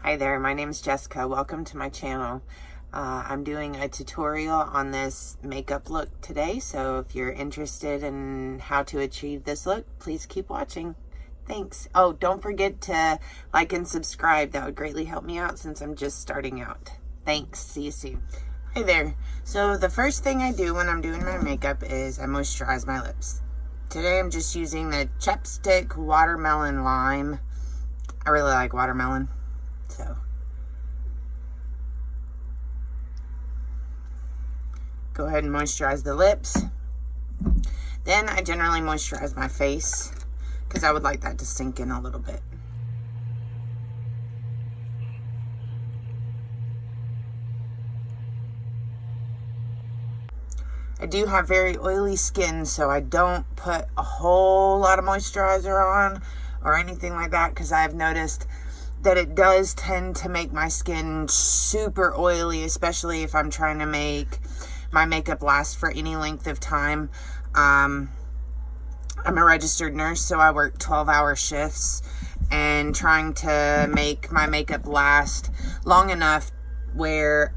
Hi there, my name is Jessica. Welcome to my channel. I'm doing a tutorial on this makeup look today, so if you're interested in how to achieve this look, please keep watching. Thanks. Oh, don't forget to like and subscribe. That would greatly help me out since I'm just starting out. Thanks. See you soon. Hi there. So the first thing I do when I'm doing my makeup is I moisturize my lips. Today I'm just using the Chapstick Watermelon Lime. I really like watermelon. So go ahead and moisturize the lips. Then I generally moisturize my face because I would like that to sink in a little bit. I do have very oily skin, so I don't put a whole lot of moisturizer on or anything like that, because I've noticed that it does tend to make my skin super oily, especially if I'm trying to make my makeup last for any length of time. I'm a registered nurse, so I work 12-hour shifts, and trying to make my makeup last long enough where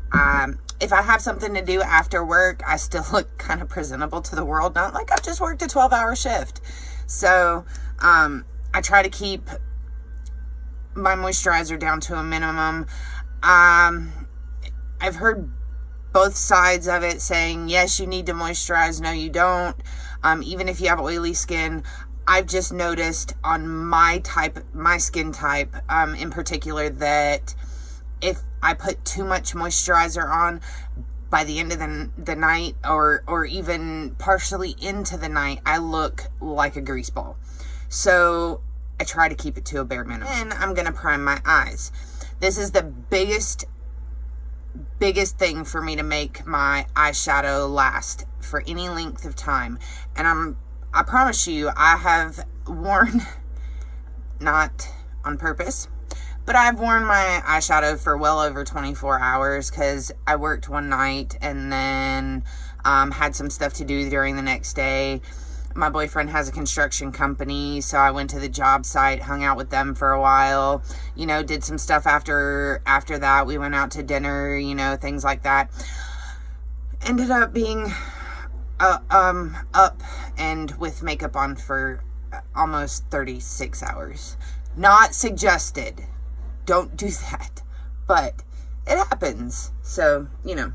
if I have something to do after work, I still look kind of presentable to the world, not like I've just worked a 12-hour shift. So I try to keep my moisturizer down to a minimum. I've heard both sides of it saying, yes, you need to moisturize, no, you don't. Even if you have oily skin, I've just noticed on my skin type in particular, that if I put too much moisturizer on, by the end of the night, or even partially into the night, I look like a grease ball. So I try to keep it to a bare minimum. And I'm gonna prime my eyes. This is the biggest thing for me to make my eyeshadow last for any length of time. And I promise you, I have worn, not on purpose, but I've worn my eyeshadow for well over 24 hours because I worked one night and then had some stuff to do during the next day. My boyfriend has a construction company, so I went to the job site, hung out with them for a while, you know, did some stuff after that. We went out to dinner, you know, things like that. Ended up being up and with makeup on for almost 36 hours. Not suggested. Don't do that. But it happens. So, you know.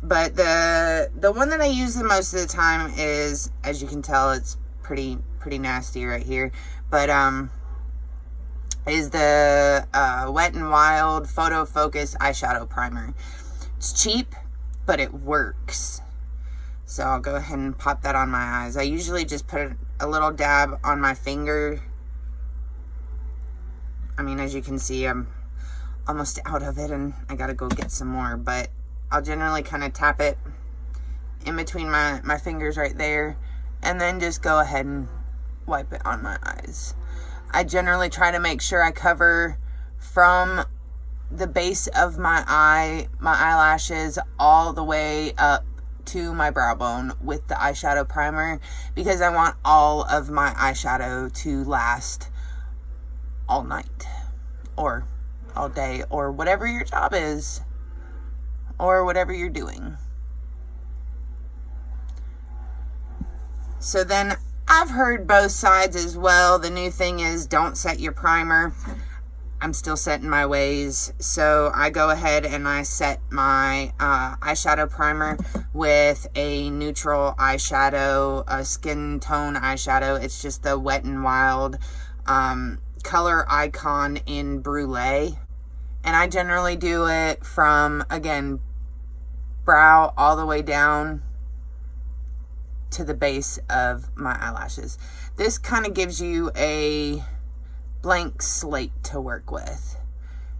But the one that I use the most of the time is, as you can tell, it's pretty nasty right here, but is the Wet n Wild Photo Focus Eyeshadow Primer. It's cheap, but it works. So I'll go ahead and pop that on my eyes. I usually just put a little dab on my finger. I mean, as you can see, I'm almost out of it and I gotta go get some more, but I'll generally kind of tap it in between my fingers right there, and then just go ahead and wipe it on my eyes. I generally try to make sure I cover from the base of my eyelashes, all the way up to my brow bone with the eyeshadow primer, because I want all of my eyeshadow to last all night, or all day, or whatever your job is, or whatever you're doing. So then I've heard both sides as well. The new thing is don't set your primer. I'm still set in my ways. So I go ahead and I set my eyeshadow primer with a neutral eyeshadow, a skin tone eyeshadow. It's just the Wet n Wild Color Icon in Brulee. And I generally do it from, again, brow all the way down to the base of my eyelashes. This kind of gives you a blank slate to work with.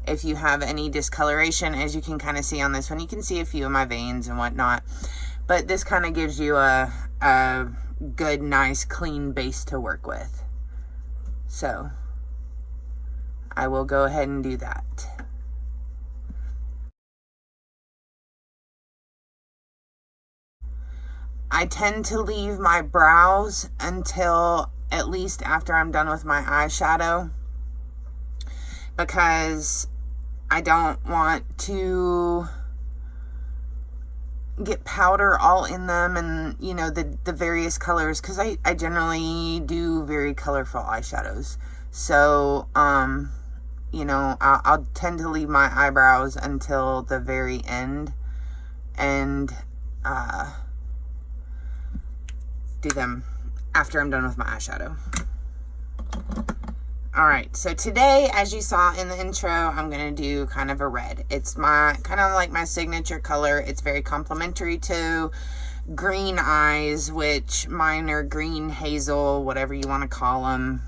If you have any discoloration, as you can kind of see on this one, you can see a few of my veins and whatnot, but this kind of gives you a good, nice, clean base to work with. So I will go ahead and do that. I tend to leave my brows until at least after I'm done with my eyeshadow, because I don't want to get powder all in them, and you know, the various colors, because I generally do very colorful eyeshadows. So you know, I'll tend to leave my eyebrows until the very end and do them after I'm done with my eyeshadow. Alright, so today, as you saw in the intro, I'm going to do kind of a red. It's my kind of like my signature color. It's very complementary to green eyes, which mine are green hazel, whatever you want to call them.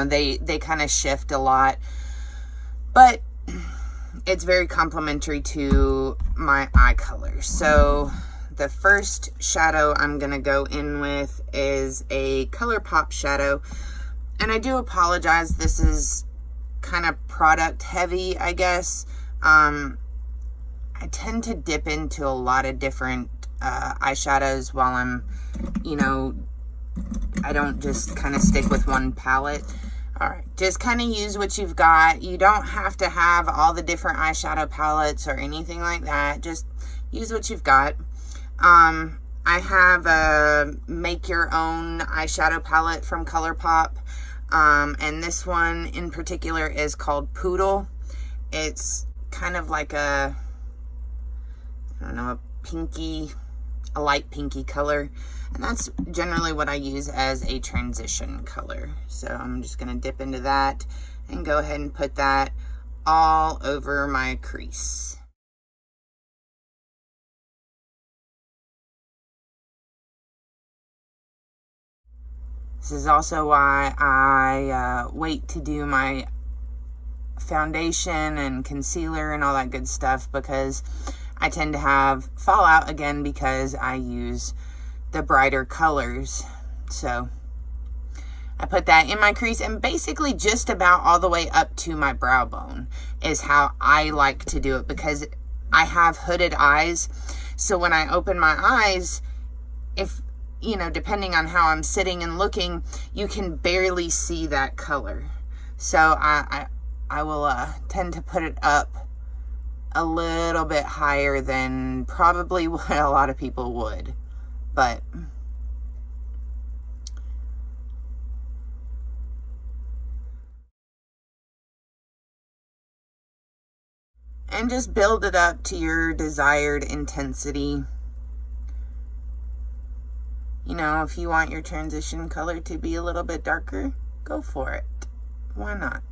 They kind of shift a lot, but it's very complementary to my eye color. So the first shadow I'm going to go in with is a ColourPop shadow. And I do apologize, this is kind of product heavy, I guess. I tend to dip into a lot of different eyeshadows while I'm, you know, I don't just kind of stick with one palette. Alright, just kind of use what you've got. You don't have to have all the different eyeshadow palettes or anything like that. Just use what you've got. I have a make your own eyeshadow palette from ColourPop. And this one in particular is called Poodle. It's kind of like a, I don't know, a light pinky color. And that's generally what I use as a transition color. So I'm just going to dip into that and go ahead and put that all over my crease. This is also why I wait to do my foundation and concealer and all that good stuff, because I tend to have fallout again because I use the brighter colors. So I put that in my crease, and basically just about all the way up to my brow bone is how I like to do it, because I have hooded eyes. So when I open my eyes, if you know, depending on how I'm sitting and looking, you can barely see that color. So I will tend to put it up a little bit higher than probably what a lot of people would. But and just build it up to your desired intensity. You know, if you want your transition color to be a little bit darker, go for it. Why not?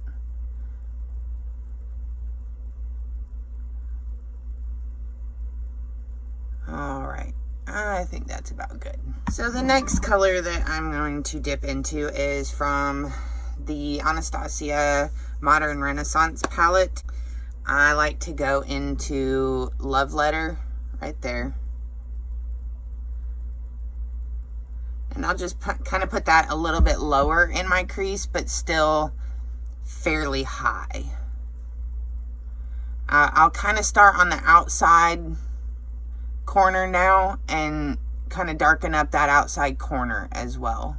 Alright, I think that's about good. So the next color that I'm going to dip into is from the Anastasia Modern Renaissance palette. I like to go into Love Letter right there. And I'll just kind of put that a little bit lower in my crease, but still fairly high. I'll kind of start on the outside corner now and kind of darken up that outside corner as well.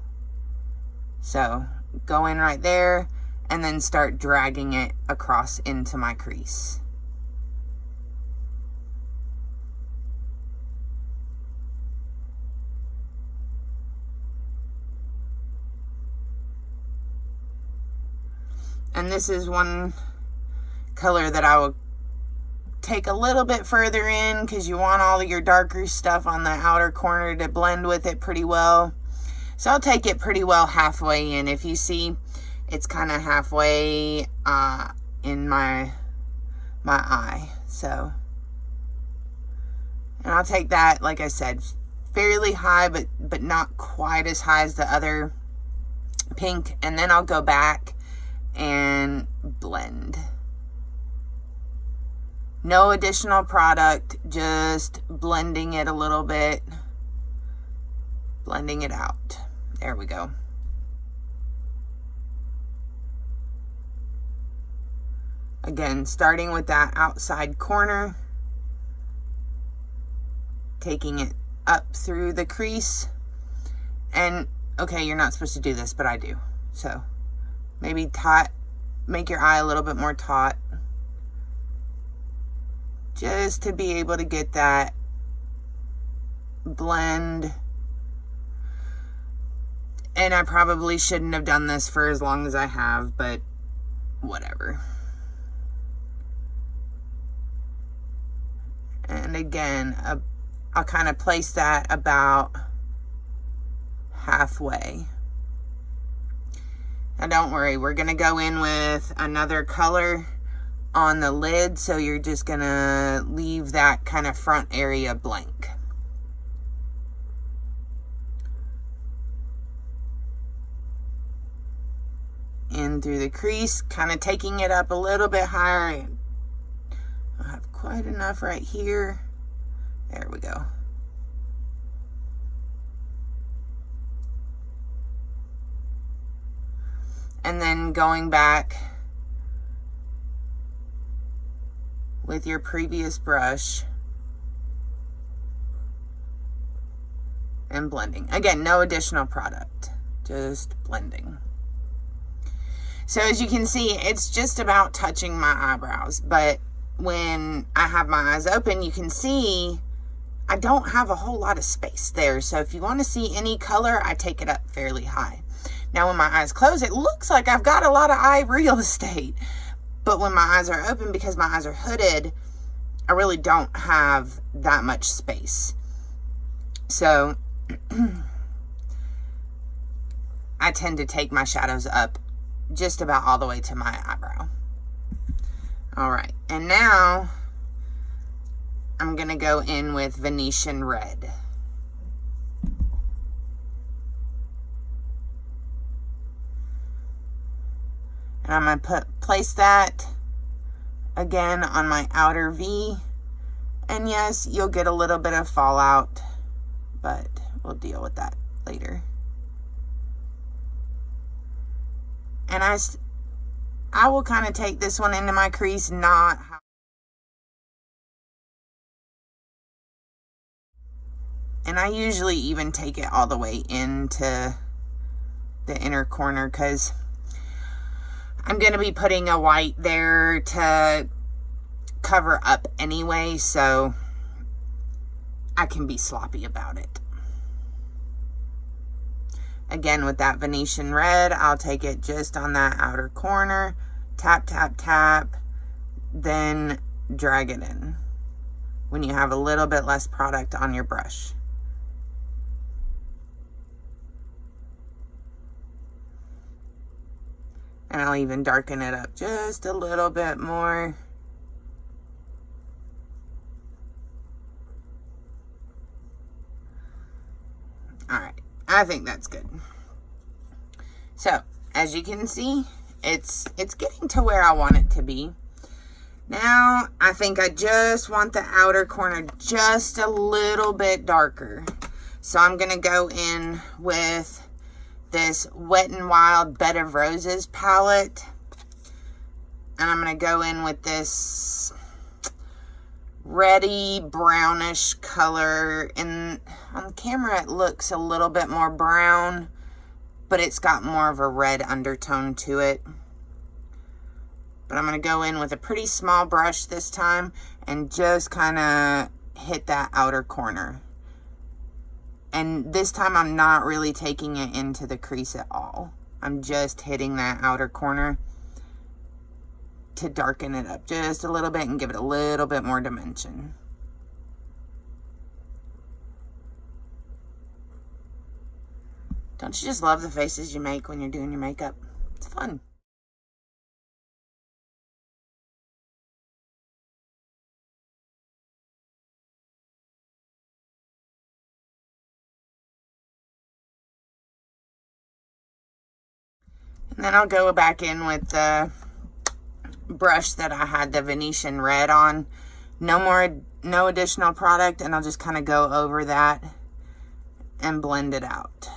So go in right there and then start dragging it across into my crease. And this is one color that I will take a little bit further in, because you want all of your darker stuff on the outer corner to blend with it pretty well. So I'll take it pretty well halfway in. If you see, it's kind of halfway in my eye. So, and I'll take that, like I said, fairly high, but not quite as high as the other pink. And then I'll go back and blend. No additional product, just blending it a little bit, blending it out. There we go. Again, starting with that outside corner, taking it up through the crease. And okay, you're not supposed to do this, but I do. So maybe make your eye a little bit more taut. just to be able to get that blend. And I probably shouldn't have done this for as long as I have, but whatever. And again, I'll kind of place that about halfway. Now don't worry, we're gonna go in with another color on the lid, so you're just gonna leave that kind of front area blank. In through the crease, kind of taking it up a little bit higher. I have quite enough right here. There we go. And then going back with your previous brush and blending. Again, no additional product, just blending. So as you can see, it's just about touching my eyebrows, but when I have my eyes open, you can see I don't have a whole lot of space there. So if you want to see any color, I take it up fairly high. Now when my eyes close, it looks like I've got a lot of eye real estate. But when my eyes are open, because my eyes are hooded, I really don't have that much space. So I tend to take my shadows up just about all the way to my eyebrow. All right, and now I'm gonna go in with Venetian red. And I'm gonna place that again on my outer V. And yes, you'll get a little bit of fallout, but we'll deal with that later. And I will kind of take this one into my crease, not how. And I usually even take it all the way into the inner corner because I'm going to be putting a white there to cover up anyway, so I can be sloppy about it. Again, with that Venetian red, I'll take it just on that outer corner, tap, tap, tap, then drag it in when you have a little bit less product on your brush. And I'll even darken it up just a little bit more. All right, I think that's good. So, as you can see, it's getting to where I want it to be. Now, I think I just want the outer corner just a little bit darker. So I'm gonna go in with this Wet n Wild Bed of Roses palette. And I'm going to go in with this reddy brownish color. And on camera it looks a little bit more brown, but it's got more of a red undertone to it. But I'm going to go in with a pretty small brush this time and just kind of hit that outer corner. And this time I'm not really taking it into the crease at all. I'm just hitting that outer corner to darken it up just a little bit and give it a little bit more dimension. Don't you just love the faces you make when you're doing your makeup? It's fun. And then I'll go back in with the brush that I had the Venetian red on. No additional product, and I'll just kind of go over that and blend it out.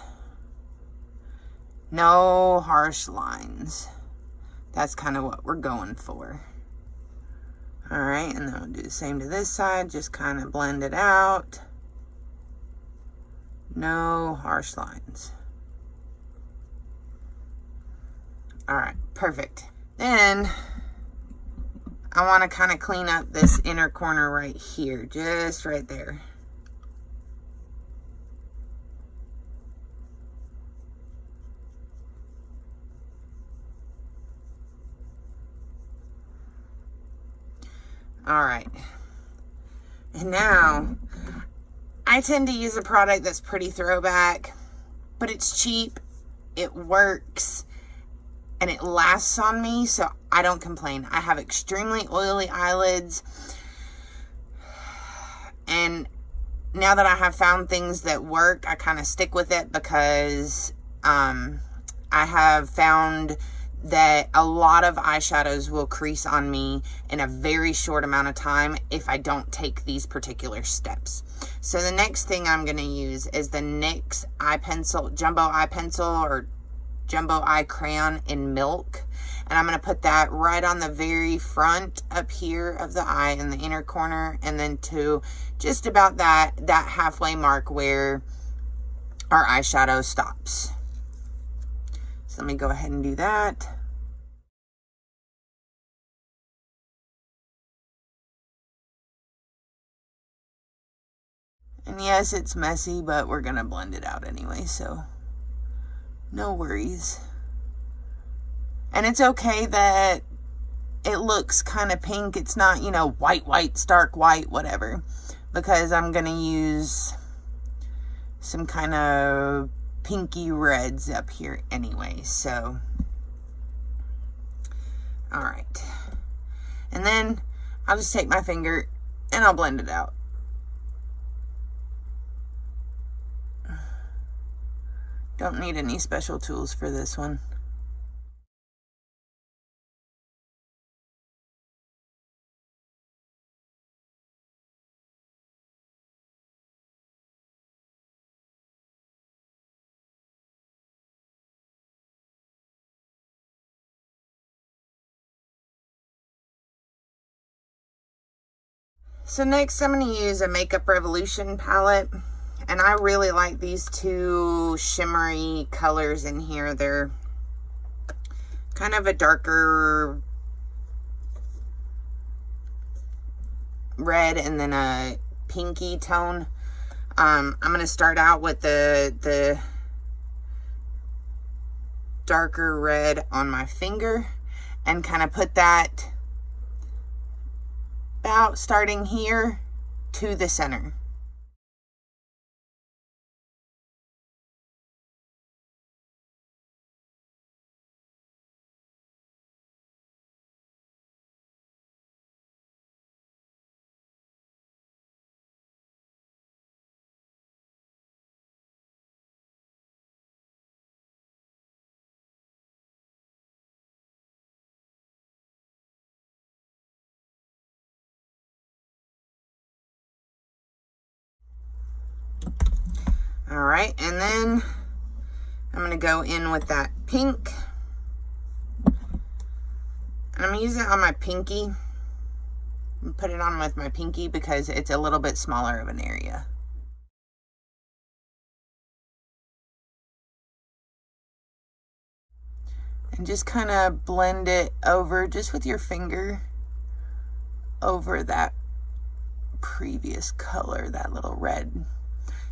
No harsh lines. That's kind of what we're going for. All right, and then we'll do the same to this side. Just kind of blend it out. No harsh lines. All right, perfect. Then I want to kind of clean up this inner corner right here, just right there. All right. And now, I tend to use a product that's pretty throwback, but it's cheap, it works, and it lasts on me, so I don't complain. I have extremely oily eyelids, and now that I have found things that work, I kind of stick with it because I have found that a lot of eyeshadows will crease on me in a very short amount of time if I don't take these particular steps. So the next thing I'm going to use is the NYX eye pencil, jumbo eye pencil or jumbo eye crayon in milk. And I'm going to put that right on the very front up here of the eye in the inner corner, and then to just about that halfway mark where our eyeshadow stops. So let me go ahead and do that. And yes, it's messy, but we're going to blend it out anyway, so no worries. And it's okay that it looks kind of pink. It's not, you know, white, stark white, whatever. Because I'm going to use some kind of pinky reds up here anyway, so. Alright. And then I'll just take my finger and I'll blend it out. Don't need any special tools for this one. So next I'm going to use a Makeup Revolution palette, and I really like these two shimmery colors in here. They're kind of a darker red and then a pinky tone. I'm going to start out with the darker red on my finger and kind of put that about starting here to the center. All right, and then I'm going to go in with that pink. And I'm going to use it on my pinky. And put it on with my pinky because it's a little bit smaller of an area. And just kind of blend it over just with your finger over that previous color, that little red.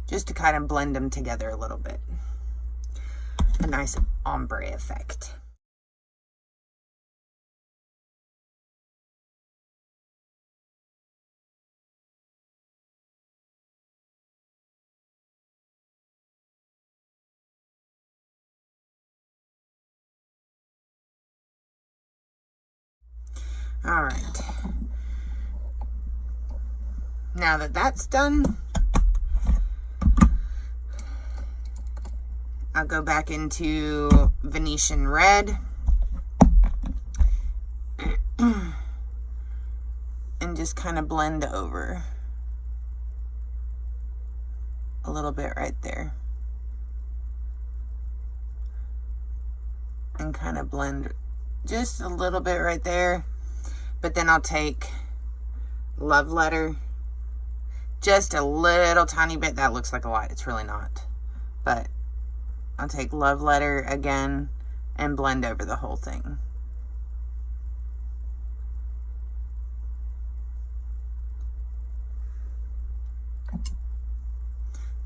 Just to kind of blend them together a little bit. A nice ombre effect. All right. Now that that's done, I'll go back into Venetian Red and just kind of blend over a little bit right there. And kind of blend just a little bit right there. But then I'll take Love Letter, just a little tiny bit. That looks like a lot. It's really not. But I'll take Love Letter again and blend over the whole thing.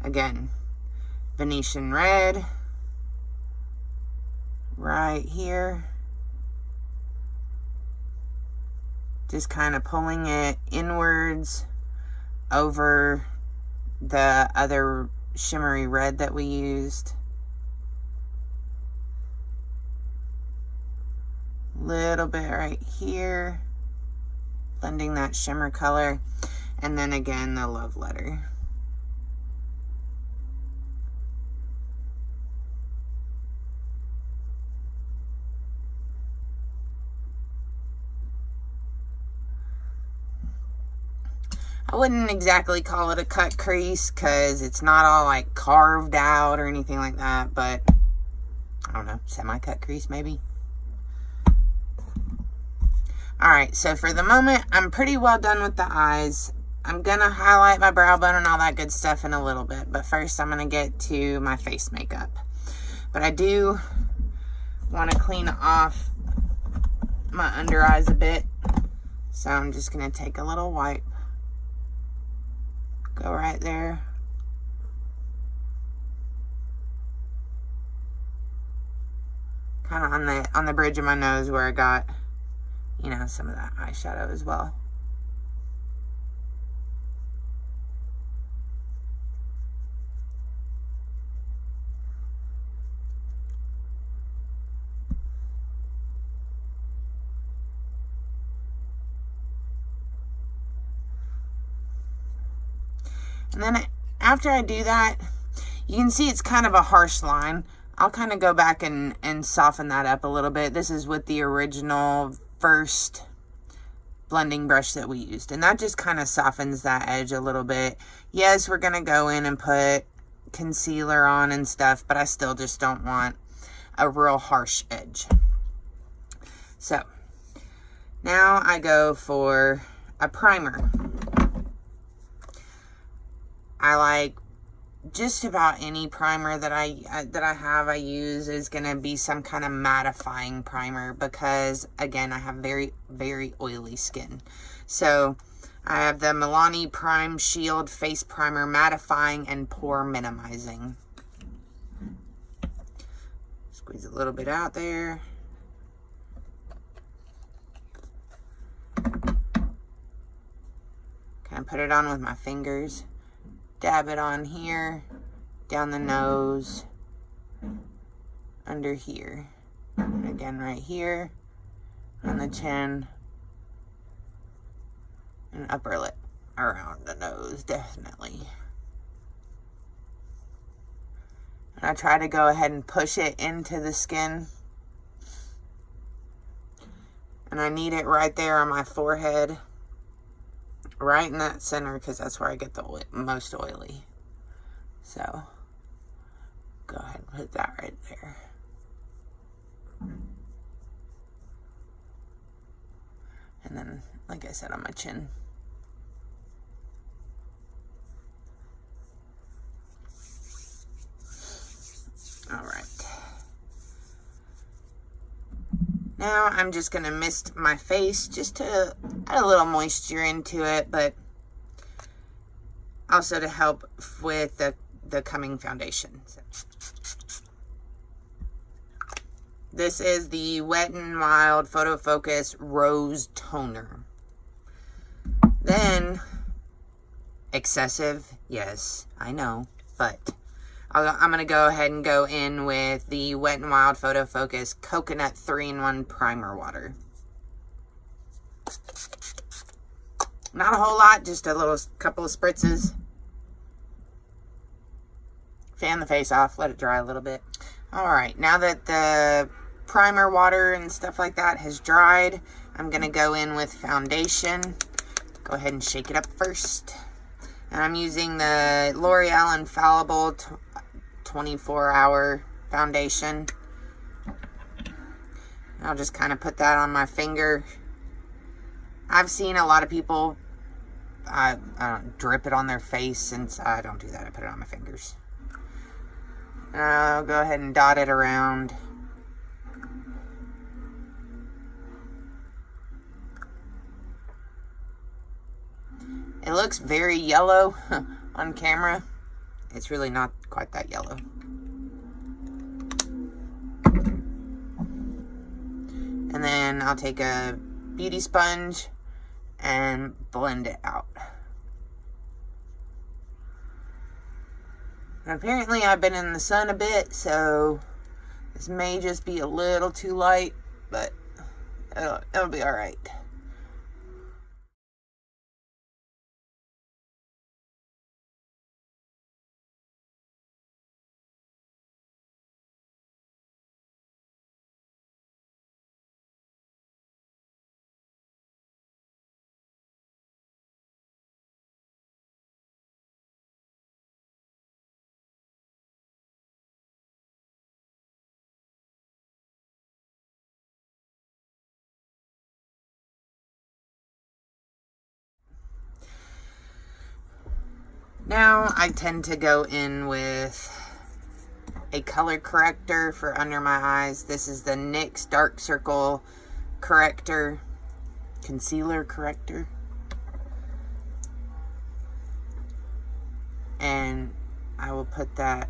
Again, Venetian red right here. Just kind of pulling it inwards over the other shimmery red that we used. Little bit right here, blending that shimmer color, and then again the love letter. I wouldn't exactly call it a cut crease because it's not all like carved out or anything like that, but I don't know, semi-cut crease maybe. Alright, so for the moment, I'm pretty well done with the eyes. I'm gonna highlight my brow bone and all that good stuff in a little bit, but first I'm gonna get to my face makeup. But I do want to clean off my under eyes a bit, so I'm just gonna take a little wipe. Go right there. Kind of on the bridge of my nose where I got, you know, some of that eyeshadow as well. And then after I do that, you can see it's kind of a harsh line. I'll kind of go back and soften that up a little bit. This is with the original first blending brush that we used. And that just kind of softens that edge a little bit. Yes, we're going to go in and put concealer on and stuff, but I still just don't want a real harsh edge. So, now I go for a primer. I like just about any primer that I use is going to be some kind of mattifying primer because, again, I have very, very oily skin. So, I have the Milani Prime Shield Face Primer Mattifying and Pore Minimizing. Squeeze a little bit out there. Kind of put it on with my fingers. Dab it on here, down the nose, under here, and again right here, on the chin, and upper lip, around the nose, definitely. And I try to go ahead and push it into the skin. And I need it right there on my forehead. Right in that center, because that's where I get the most oily. So, go ahead and put that right there. And then, like I said, on my chin. Alright. Now I'm just going to mist my face just to add a little moisture into it, but also to help with the coming foundation. So, this is the Wet n Wild Photo Focus Rose Toner. Then, excessive, yes, I know, but I'm going to go ahead and go in with the Wet n Wild Photo Focus Coconut 3-in-1 Primer Water. Not a whole lot, just a couple of spritzes. Fan the face off, let it dry a little bit. Alright, now that the primer water and stuff like that has dried, I'm going to go in with foundation. Go ahead and shake it up first. And I'm using the L'Oreal Infallible 24-hour foundation. I'll just kind of put that on my finger. I've seen a lot of people drip it on their face, and I don't do that. I put it on my fingers. And I'll go ahead and dot it around. It looks very yellow on camera. It's really not quite that yellow. And then I'll take a beauty sponge and blend it out. And apparently I've been in the sun a bit, so this may just be a little too light, but it'll be all right. Now I tend to go in with a color corrector for under my eyes. This is the NYX Dark Circle Corrector, Concealer Corrector. And I will put that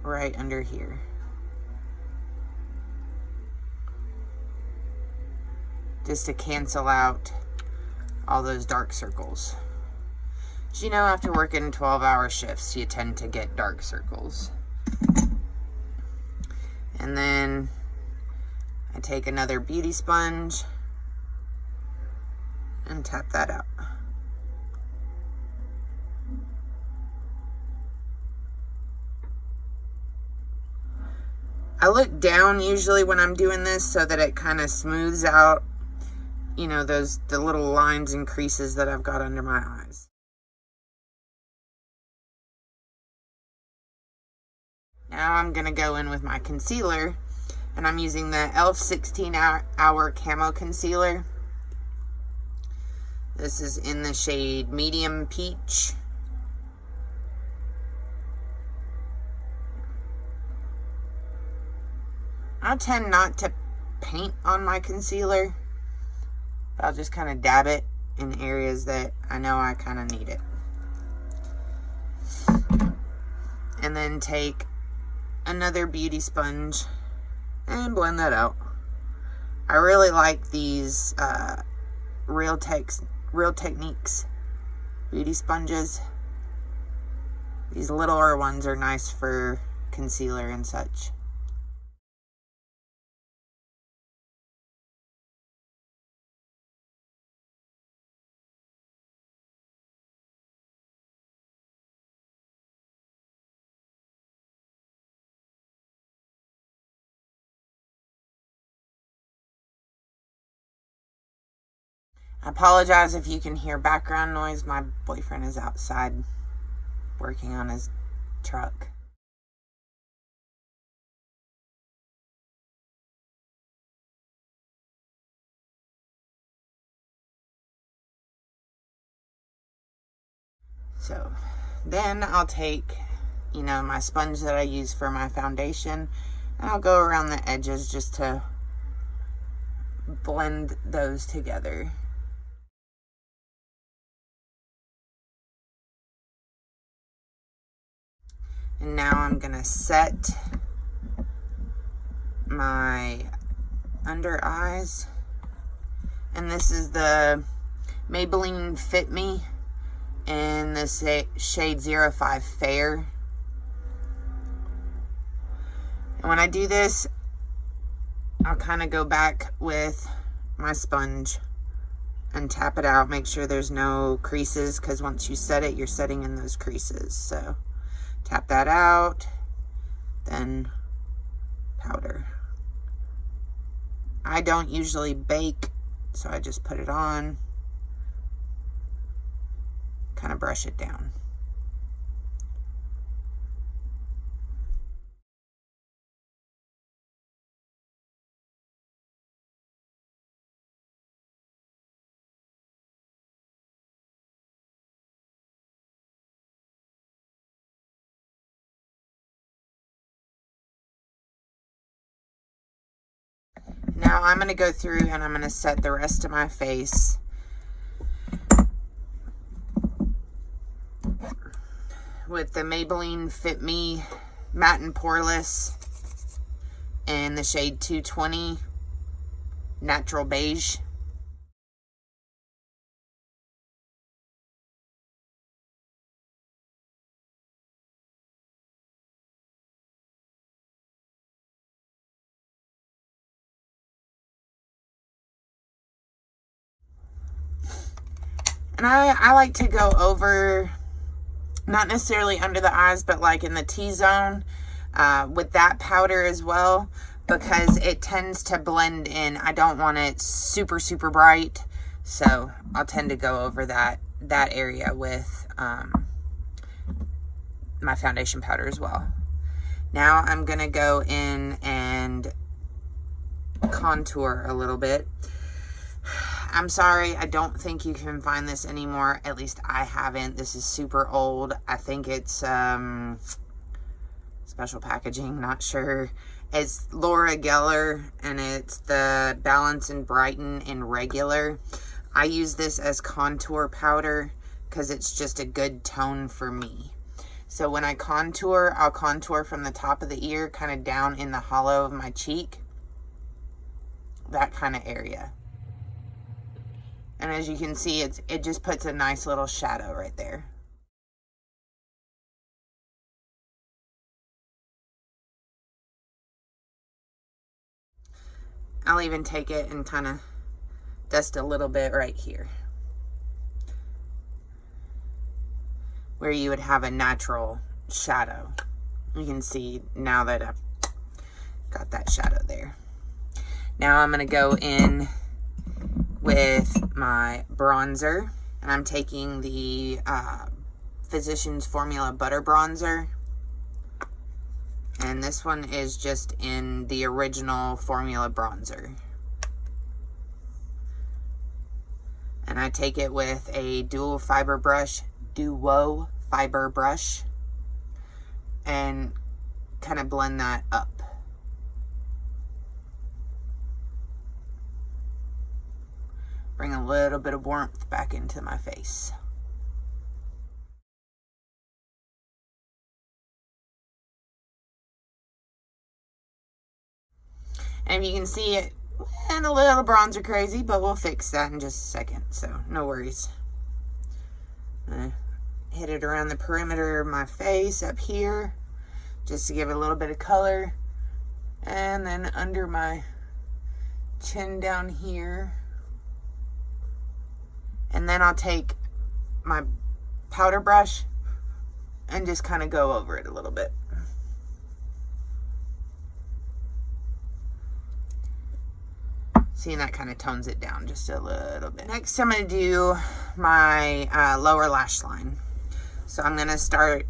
right under here. Just to cancel out all those dark circles. You know, after working 12-hour shifts, you tend to get dark circles. And then I take another beauty sponge and tap that out. I look down usually when I'm doing this so that it kind of smooths out, you know, the little lines and creases that I've got under my eyes. Now I'm going to go in with my concealer, and I'm using the e.l.f. 16-Hour Camo Concealer. This is in the shade Medium Peach. I tend not to paint on my concealer. I'll just kind of dab it in areas that I know I kind of need it. And then take another beauty sponge and blend that out. I really like these Real Techniques beauty sponges. These littler ones are nice for concealer and such. I apologize if you can hear background noise. My boyfriend is outside working on his truck. So then I'll take, you know, my sponge that I use for my foundation, and I'll go around the edges just to blend those together. And now I'm going to set my under eyes. And this is the Maybelline Fit Me in the shade 05 Fair. And when I do this, I'll kind of go back with my sponge and tap it out. Make sure there's no creases, because once you set it, you're setting in those creases. So tap that out, then powder. I don't usually bake, so I just put it on, kind of brush it down. Now I'm going to go through and I'm going to set the rest of my face with the Maybelline Fit Me Matte and Poreless in the shade 220 Natural Beige. And I like to go over, not necessarily under the eyes, but like in the T-zone with that powder as well, because it tends to blend in. I don't want it super, super bright, so I'll tend to go over that area with my foundation powder as well. Now I'm going to go in and contour a little bit. I'm sorry, I don't think you can find this anymore. At least I haven't. This is super old. I think it's special packaging, not sure. It's Laura Geller, and it's the Balance and Brighten in regular. I use this as contour powder because it's just a good tone for me. So when I contour, I'll contour from the top of the ear, kind of down in the hollow of my cheek. That kind of area. And as you can see, it just puts a nice little shadow right there. I'll even take it and kind of dust a little bit right here, where you would have a natural shadow. You can see now that I've got that shadow there. Now I'm going to go in with my bronzer, and I'm taking the Physicians Formula Butter Bronzer, and this one is just in the original formula bronzer, and I take it with a duo fiber brush and kind of blend that up. Bring a little bit of warmth back into my face. And if you can see it, and a little bronzer crazy, but we'll fix that in just a second, so no worries. Hit it around the perimeter of my face up here, just to give it a little bit of color. And then under my chin down here. And then I'll take my powder brush and just kind of go over it a little bit. See, that kind of tones it down just a little bit. Next, I'm going to do my lower lash line. So I'm going to start,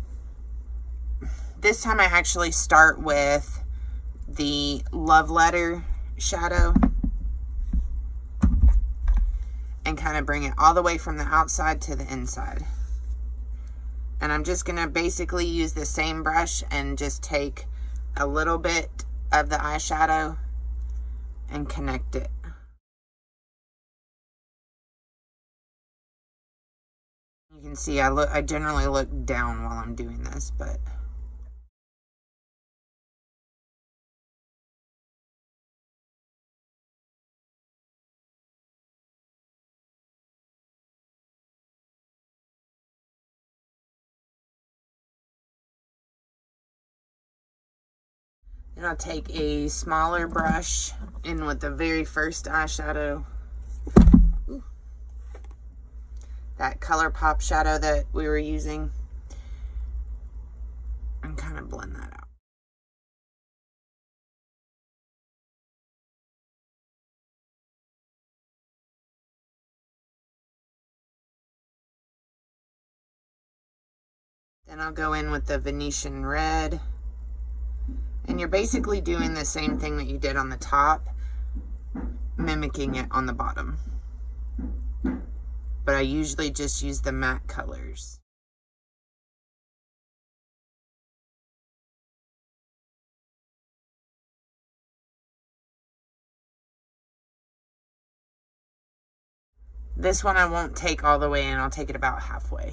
this time I actually start with the Love Letter shadow. And kind of bring it all the way from the outside to the inside. And I'm just going to basically use the same brush and just take a little bit of the eyeshadow and connect it. You can see I generally look down while I'm doing this, but and I'll take a smaller brush in with the very first eyeshadow. Ooh. That ColourPop shadow that we were using. And kind of blend that out. Then I'll go in with the Venetian Red. And you're basically doing the same thing that you did on the top, mimicking it on the bottom. But I usually just use the matte colors. This one I won't take all the way in, I'll take it about halfway.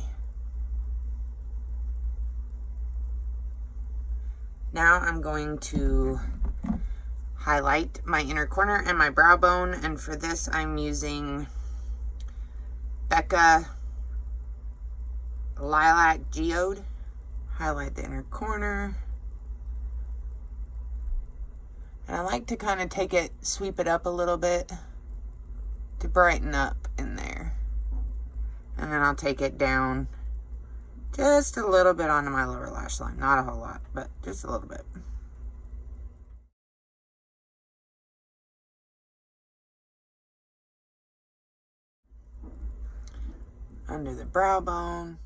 Now I'm going to highlight my inner corner and my brow bone, and for this I'm using Becca Lilac Geode. Highlight the inner corner. And I like to kind of take it, sweep it up a little bit to brighten up in there. And then I'll take it down just a little bit onto my lower lash line. Not a whole lot, but just a little bit. Under the brow bone.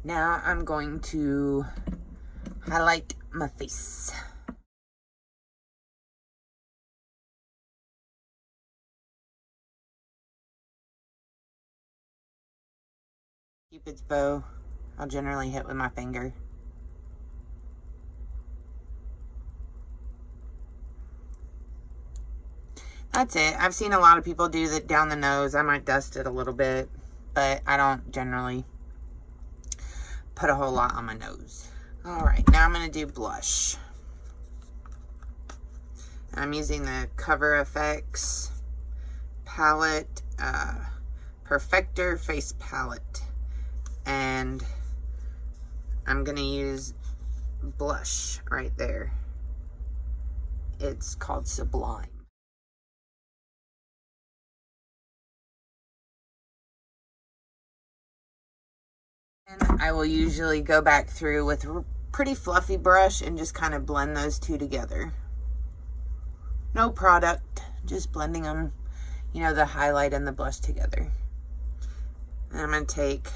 Now I'm going to highlight my face. Cupid's bow, I'll generally hit with my finger. That's it. I've seen a lot of people do that down the nose. I might dust it a little bit, but I don't generally put a whole lot on my nose. All right, now I'm going to do blush. I'm using the Cover FX palette, Perfector Face Palette. And I'm going to use blush right there. It's called Sublime. And I will usually go back through with a pretty fluffy brush and just kind of blend those two together. No product, just blending them, you know, the highlight and the blush together. And I'm going to take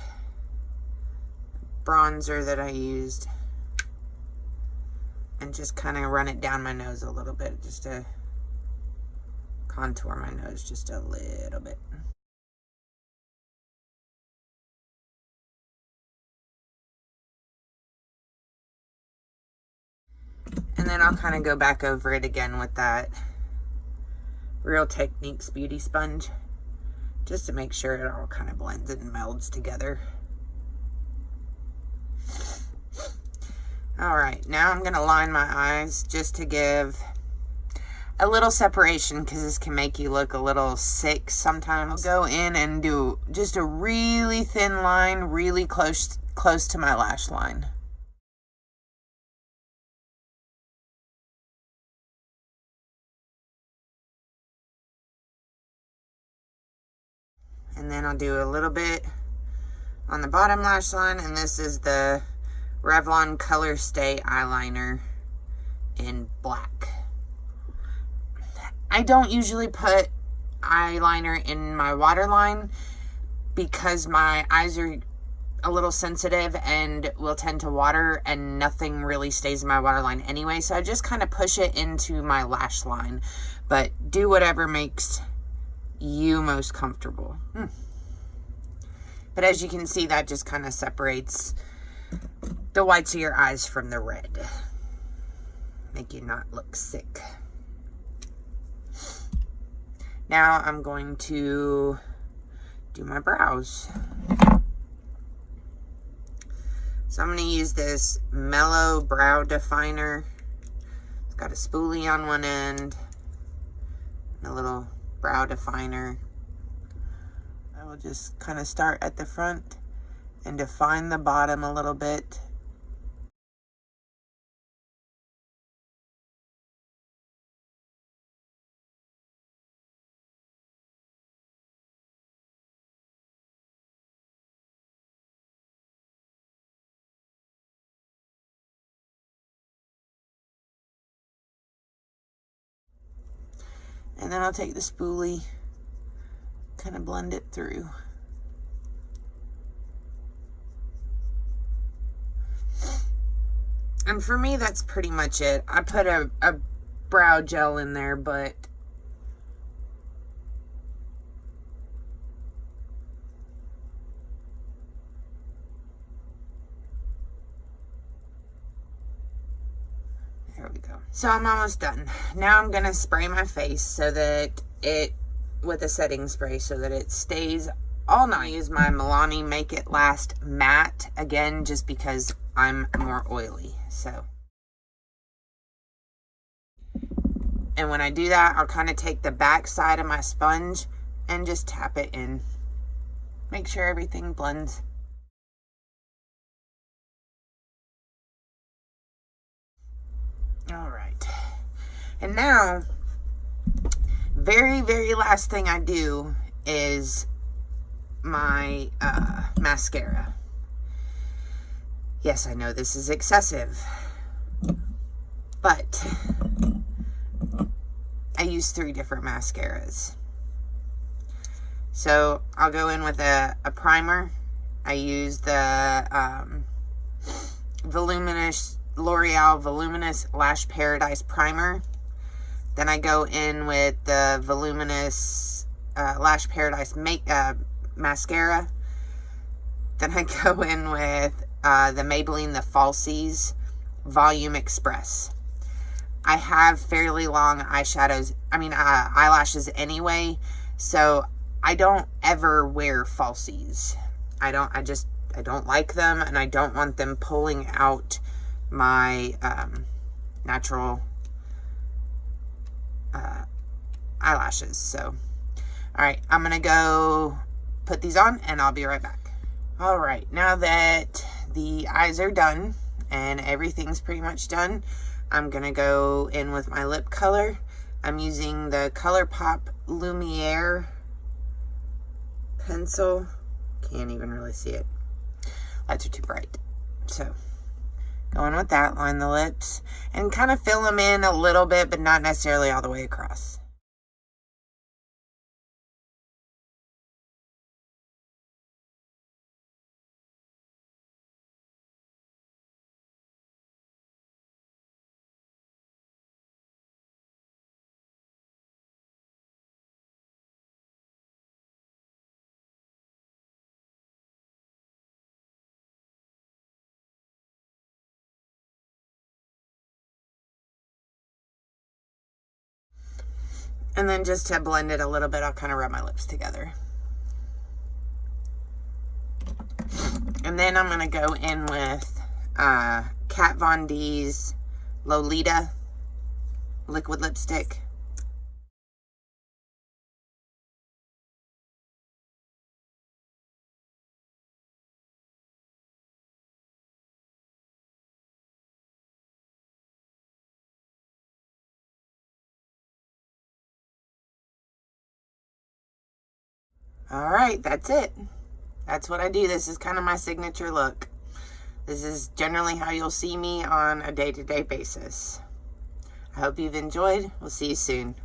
bronzer that I used and just kind of run it down my nose a little bit, just to contour my nose just a little bit. And then I'll kind of go back over it again with that Real Techniques Beauty Sponge, just to make sure it all kind of blends and melds together. All right, now I'm gonna line my eyes just to give a little separation, because this can make you look a little sick sometimes. I'll go in and do just a really thin line, really close to my lash line. And then I'll do a little bit on the bottom lash line, and this is the Revlon Color Stay eyeliner in black. I don't usually put eyeliner in my waterline because my eyes are a little sensitive and will tend to water, and nothing really stays in my waterline anyway, so I just kind of push it into my lash line. But do whatever makes you most comfortable. But as you can see, that just kind of separates the whites of your eyes from the red. Make you not look sick. Now I'm going to do my brows. So I'm going to use this Mellow Brow Definer. It's got a spoolie on one end and a little brow definer. I will just kind of start at the front and define the bottom a little bit. And then I'll take the spoolie, kind of blend it through. And for me, that's pretty much it. I put a brow gel in there, but there There we go. So I'm almost done. Now I'm gonna spray my face so that with a setting spray so that it stays all night. I use my Milani Make It Last Matte, again, just because I'm more oily, so. And when I do that, I'll kind of take the back side of my sponge and just tap it in. Make sure everything blends. All right. And now, very, very last thing I do is my mascara. Yes, I know this is excessive, but I use 3 different mascaras. So I'll go in with a primer. I use the L'Oreal Voluminous Lash Paradise Primer. Then I go in with the Voluminous Lash Paradise Mascara. Then I go in with the Maybelline The Falsies Volume Express. I have fairly long eyelashes anyway, so I don't ever wear falsies. I don't like them, and I don't want them pulling out my natural eyelashes. So, all right, I'm gonna go put these on and I'll be right back. All right, now that the eyes are done and everything's pretty much done, I'm gonna go in with my lip color. I'm using the ColourPop Lumiere pencil. Can't even really see it. Lights are too bright. So, going with that, line the lips and kind of fill them in a little bit, but not necessarily all the way across. And then just to blend it a little bit, I'll kind of rub my lips together. And then I'm going to go in with Kat Von D's Lolita liquid lipstick. All right, that's it. That's what I do. This is kind of my signature look. This is generally how you'll see me on a day-to-day basis. I hope you've enjoyed. We'll see you soon.